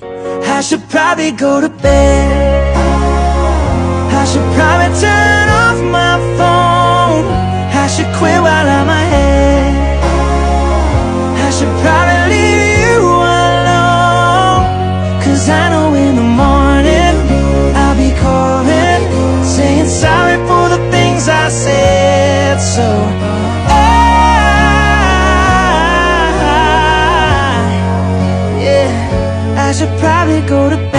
I should probably go to bed. I should probably turn off my phone. I should quit while I'm ahead. I should probably leave you alone, 'cause I know in the morning I'll be calling, saying sorry for the things I said. So I should probably go to bed.